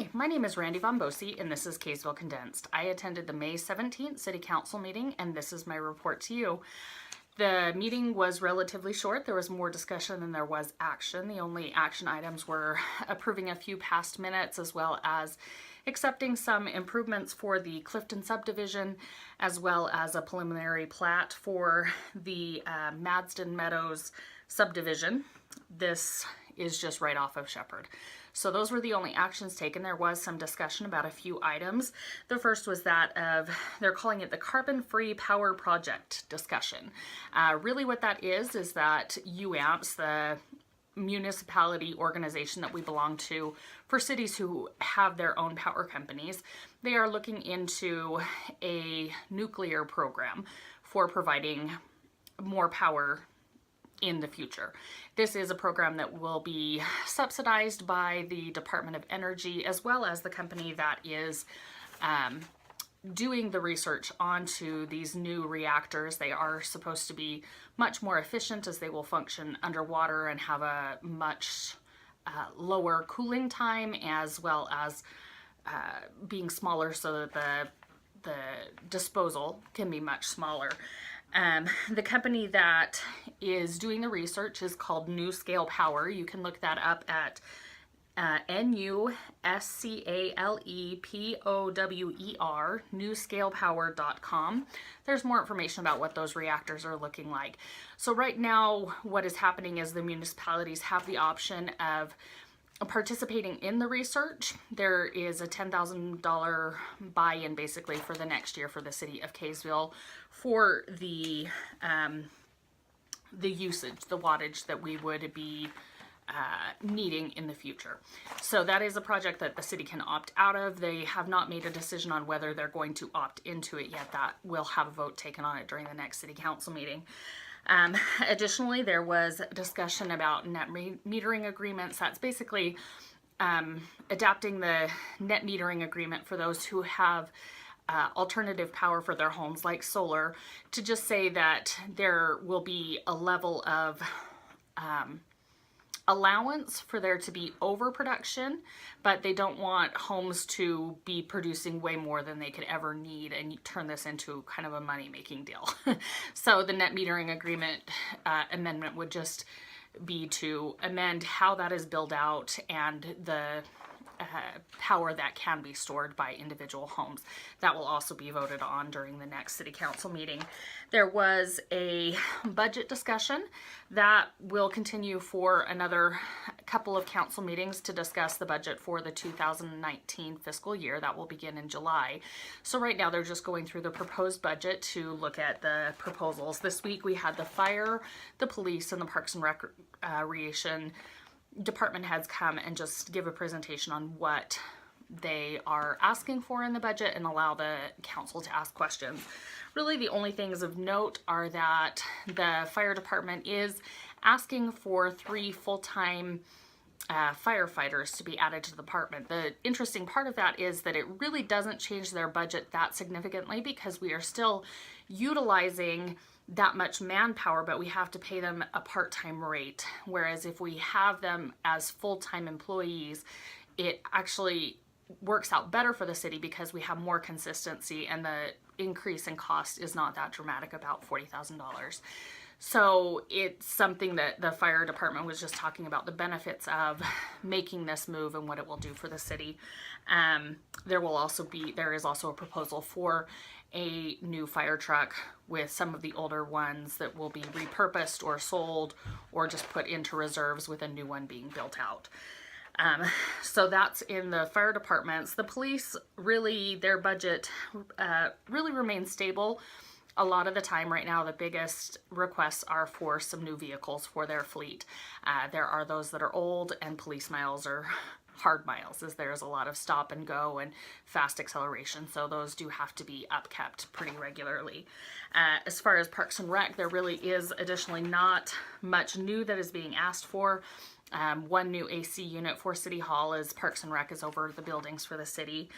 Hi, my name is Randy Von Bosi, and this is Kaysville Condensed. I attended the May 17th City Council meeting, and this is my report to you. The meeting was relatively short. There was more discussion than there was action. The only action items were approving a few past minutes, as well as accepting some improvements for the Clifton subdivision, as well as a preliminary plat for the Madsden Meadows subdivision. This is just right off of Shepherd. So those were the only actions taken. There was some discussion about a few items. The first was that of, they're calling it the carbon-free power project discussion. Really what that is that UAMPS, the municipality organization that we belong to, for cities who have their own power companies, they are looking into a nuclear program for providing more power in the future. This is a program that will be subsidized by the Department of Energy, as well as the company that is doing the research onto these new reactors. They are supposed to be much more efficient, as they will function underwater and have a much lower cooling time, as well as being smaller so that the disposal can be much smaller. The company that is doing the research is called NuScale Power. You can look that up at NuScalePower, NuScalePower.com. There's more information about what those reactors are looking like. So right now, what is happening is the municipalities have the option of participating in the research. There is a $10,000 buy-in basically for the next year for the city of Kaysville for the usage, the wattage that we would be needing in the future. So that is a project that the city can opt out of. They have not made a decision on whether they're going to opt into it yet. That will have a vote taken on it during the next city council meeting. Additionally, there was discussion about net metering agreements. That's basically adapting the net metering agreement for those who have alternative power for their homes, like solar, to just say that there will be a level of allowance for there to be overproduction, but they don't want homes to be producing way more than they could ever need and turn this into kind of a money-making deal. So the net metering agreement amendment would just be to amend how that is built out and the power that can be stored by individual homes. That will also be voted on during the next city council meeting. There was a budget discussion that will continue for another couple of council meetings to discuss the budget for the 2019 fiscal year. That will begin in July. So right now they're just going through the proposed budget to look at the proposals. This week we had the fire, the police, and the Parks and Recreation department heads come and just give a presentation on what they are asking for in the budget and allow the council to ask questions. Really the only things of note are that the fire department is asking for 3 full-time firefighters to be added to the department. The interesting part of that is that it really doesn't change their budget that significantly, because we are still utilizing that much manpower, but we have to pay them a part-time rate. Whereas if we have them as full-time employees, it actually works out better for the city because we have more consistency, and the increase in cost is not that dramatic, about $40,000. So it's something that the fire department was just talking about, the benefits of making this move and what it will do for the city. There is also a proposal for a new fire truck with some of the older ones that will be repurposed or sold or just put into reserves, with a new one being built out. So that's in the fire departments. The police, really, their budget really remains stable. A lot of the time right now, the biggest requests are for some new vehicles for their fleet. There are those that are old, and police miles are hard miles, as there's a lot of stop and go and fast acceleration, so those do have to be upkept pretty regularly. As far as Parks and Rec, there really is additionally not much new that is being asked for. One new AC unit for City Hall, as Parks and Rec is over the buildings for the city,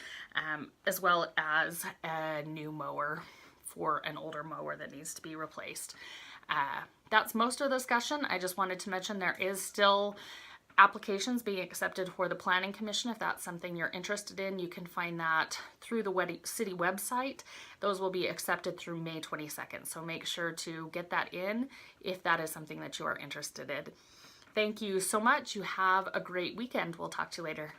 as well as a new mower for an older mower that needs to be replaced. That's most of the discussion. I just wanted to mention there is still applications being accepted for the Planning Commission. If that's something you're interested in, you can find that through the city website. Those will be accepted through May 22nd. So make sure to get that in if that is something that you are interested in. Thank you so much. You have a great weekend. We'll talk to you later.